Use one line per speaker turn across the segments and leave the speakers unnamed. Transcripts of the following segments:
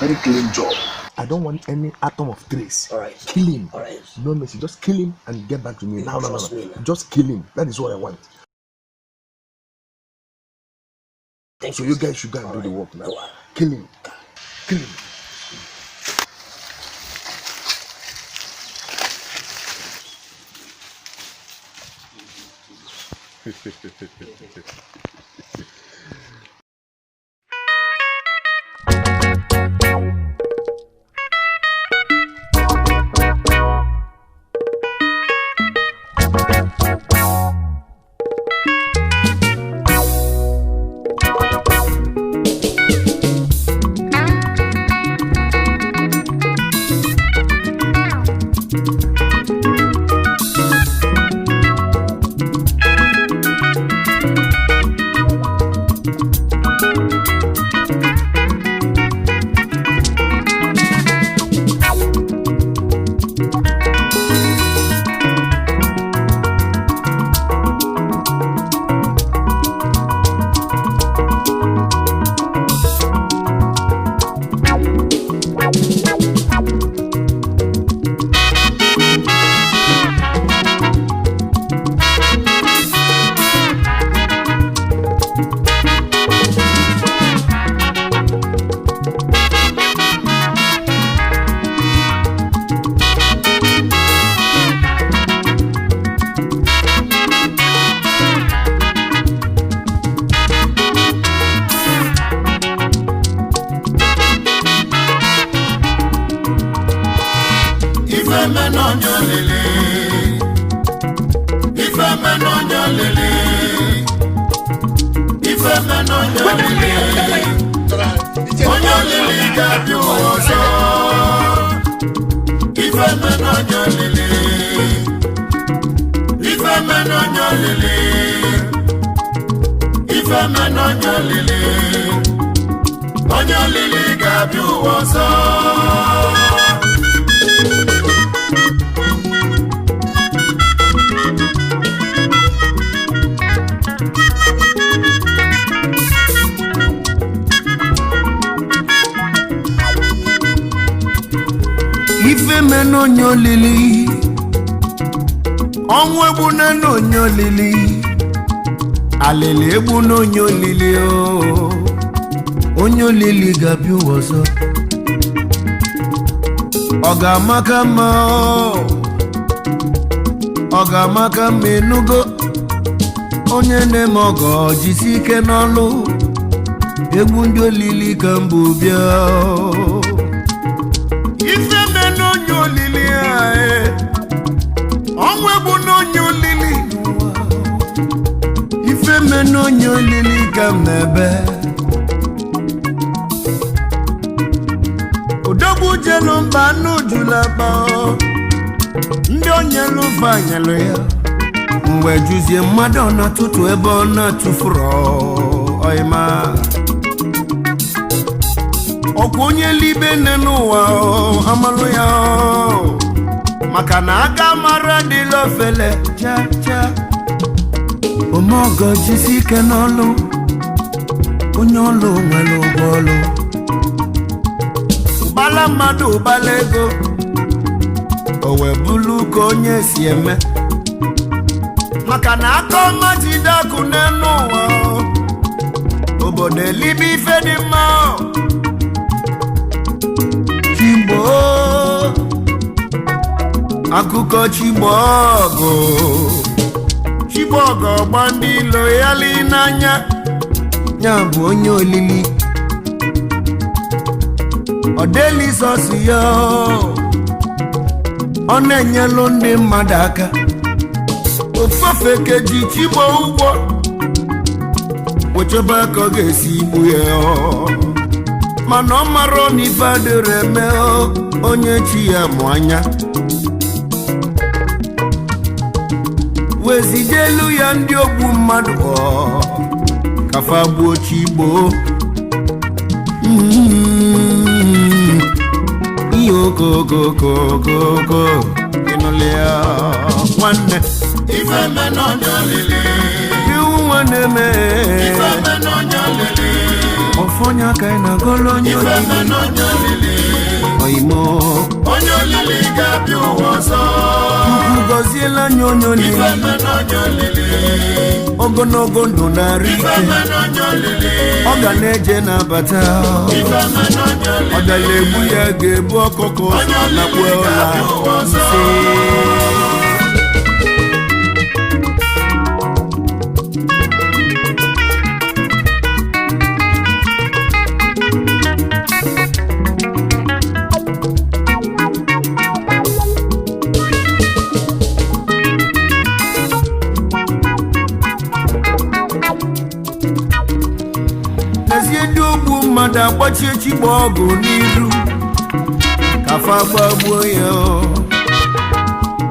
Very clean job.
I don't want any atom of trace.
All right.
Kill him.
All right.
No mercy. Just kill him and get back to me. No.
Me,
Just kill him. That is what I want.
Thank
so
you
guys should go and do the work now.
No,
Kill him. Kill him.
Onyeolili got you also. If I'm an Onyeolili, if I'm an Onyeolili, if I'm an Onyeolili, Onyeolili got you also.
Ife men Onyeolili, onwe bu na Onyeolili, alele bu na Onyeolili o, Onyeolili gabi ụzọ. Oga maka ma, oga maka menugo, onye na-eme ogo jisi ike n'ọlụ, egwu ndị olili ka mbụ bịa. Onyeolili ae onwe bụ n'Onyeolili ife me n'Onyeolili ka m na-ebe odogwu jelu mba n'ujulaba ndị onyelu vanyelu ya mgbe juzie mmadụ ọ na-atụtụ ebe ọ na-atụfuru ọyịma ọkwa onye libe nne n'ụwa amalụ ya maka na aka mara dị lofele cha cha omogo jisi ike n'ọlụ onye ọlụ nwere ụgwọ ọlụ ụbala mmadụ ụbala ego o wee bụlụ ka onye si eme maka na aka ọma jide akụ n'elu ụwa obodo elibe ife dị mma akụkọ Chigbogo gba ndị ilo ya li n'anya ya bụ Onyeolili ọ deli sọsụ ya ọ na-enyelu ndị mmadụ aka ofufe keji Chigbo ụgwọ wechebe ka ọ ga-esi igbu ya mana ọ mara n'ife adịrị eme onye chi ya mụ anya wezidelu ya ndị ogbu mmadụ kafa gbuo Chigbo ihe okokokokoko ịnụle ya nwanne
ife me n'Onyeolili
iwu nwanne me
ife me n'Onyeolili
California kaina golo Onyeolili Oimo
Onyeolili gabi uwazo
Goziela Onyeolili Ogonogo ndo na rike Oga neje na bata Oga lebu ya gebu okoko na kweola Mada kwachi chigbogo n'iru kafa gbagbo ya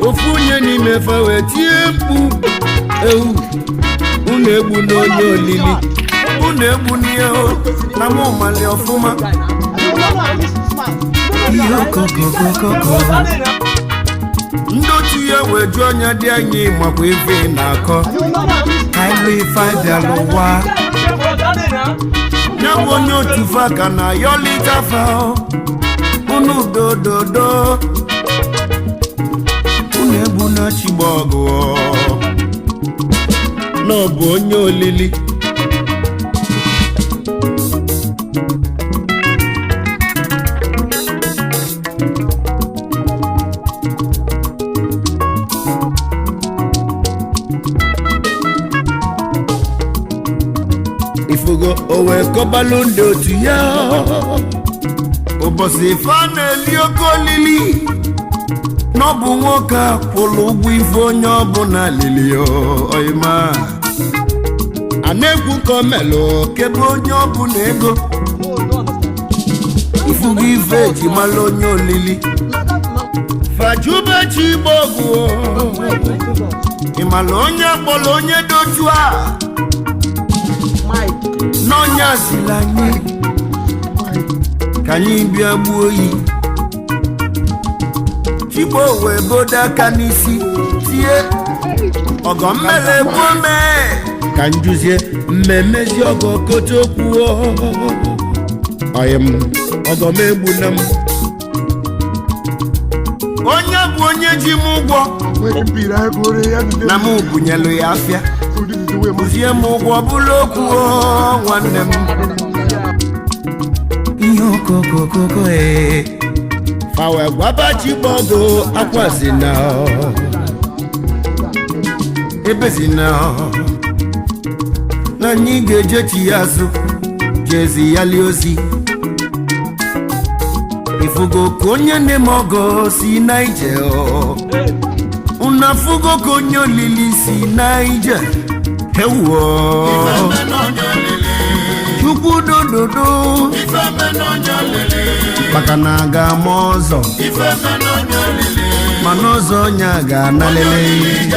ofu onye n'ime fa wee tie mkpu ewu unu egbu n'Onyeolili unu egbu n'ihe na mụ mali ọfụma ihe okokokokoko ndị otu ya wee jụọ ọnya dị anyị makwa ife na-akọ kaịlụ ife abịa n'ụwa Nyawo nyo tufaka na yolita fao Unu do Unebu na chibogo Nobu Onyeolili Ifugo owe kobalunde otu ya Obosi fane liogolili Nobu nwoka polo ugwu ife onye ọbụla lili oima Anegwu komelo kebe onye ọbụla ego Ifugo ife ji malo Onyeolili Fajube chigbogu Imalo onye akpolo onye dochua N'ọnya sila anyị ka anyị bịa gbuo oyi Chigbo wee bodo aka n'isi tie ọgọ mmele gbuo mee ka njuzie mmemmezi ọgọ kote okwu ọyịm ọgọ m egbu na m onye bụ onye ji m ụgwọ na m bunyelu ya afịa Uzie m ụgwọ bụrụ okwu nwanne m ihe okokokoko fawe gwaba chigbogo akwazina ebezina na anyị ga-eje chi ya azụ jezi ya li ozi ifugo ka onye nne m ọgọ si Naija unafugo ka Onyeolili si Naija Ewo Chukwu dododo Maka na aga mozo Manozo nya ga nalele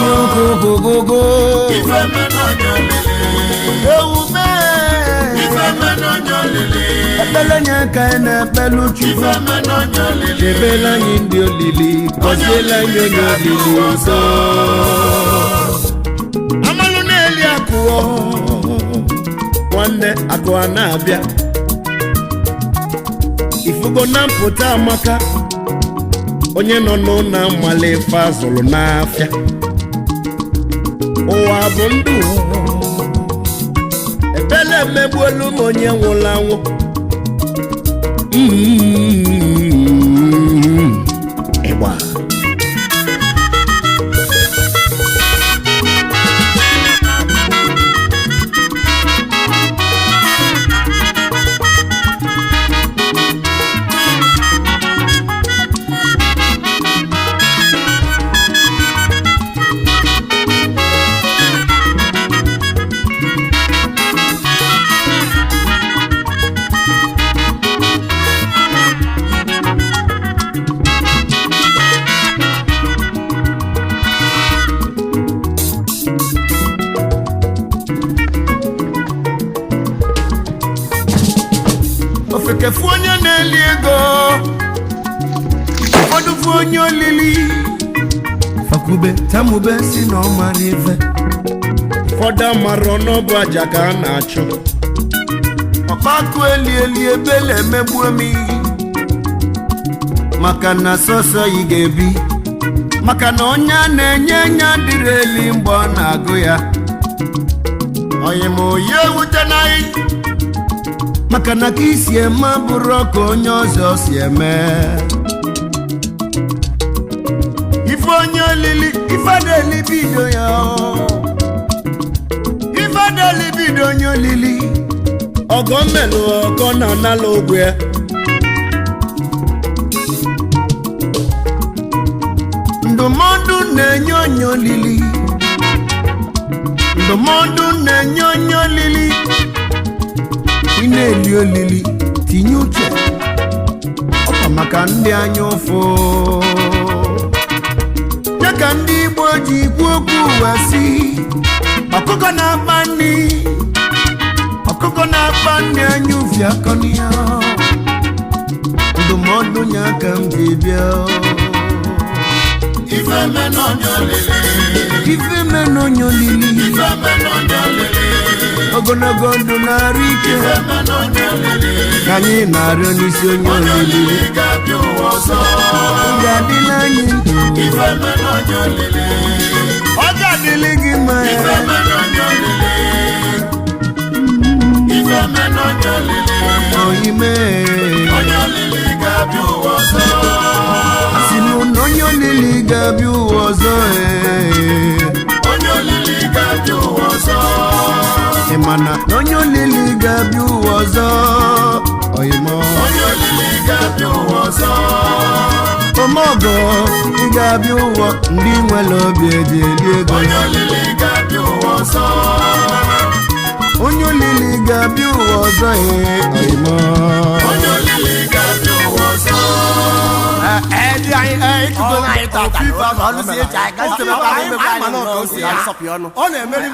Yoko gogo Ewu me Ebele nya ka ene pelu Chukwu Ebele nya Onyeolili Kozela Onyeolili so Nwanne akụwa na-abịa Ifugo na mpụta amaka onye nọ n'ụna mmale ife azụrụ n'afịa ụwa bụ ndụ ebele mmegbuolu m onye nwụrụ anwụ ịgba Ofekefu onye na-eli ego Odufu Onyeolili Fakube tamube si na ọmara ife Foda maro n'ọbụ aja ka a na-achụ faku eli ebele megbuo m maka na sọsọ yi ga-ebi maka na onye a na-enye nya dịrị eli mgbe ọ na-agụ ya onye ma oyi ewute n'anyị maka na ka isi eme bụrụ ka onye ọzọ si eme ife onye olili ife adịghị bido ya ife adịghị bido onye olili ọgọ mmelụ ọgọ na n'ala ogwe ya ndụmọdụ na-enye onye olili ndụmọdụ na-enye onye olili ị na-eli olili tinye uche ọkwa maka ndị anya ụfụ ya ka ndị Igbo ji ikwu okwu wee sị ọkụkọ na-akpa nri anya ufi akọni ya ndụmọdụ nya ka m ji bịa
ife me n'onye olili
ogologo ndụ na-arụ ike ka anyị na-arịọ n'isi onye olili ga-adịla anyị ndụ ọ ga-adịlị gị mma oyime si na onye olili ga-abịa ụwa ọzọ ị ma na onye olili ga-abịa ụwa ọzọ oyime omeọgọ ị ga-abịa ụwa ndị nwere obi eji eli ego onye olili ga-abịa ụwa ọzọ oyime
ọ na-emeri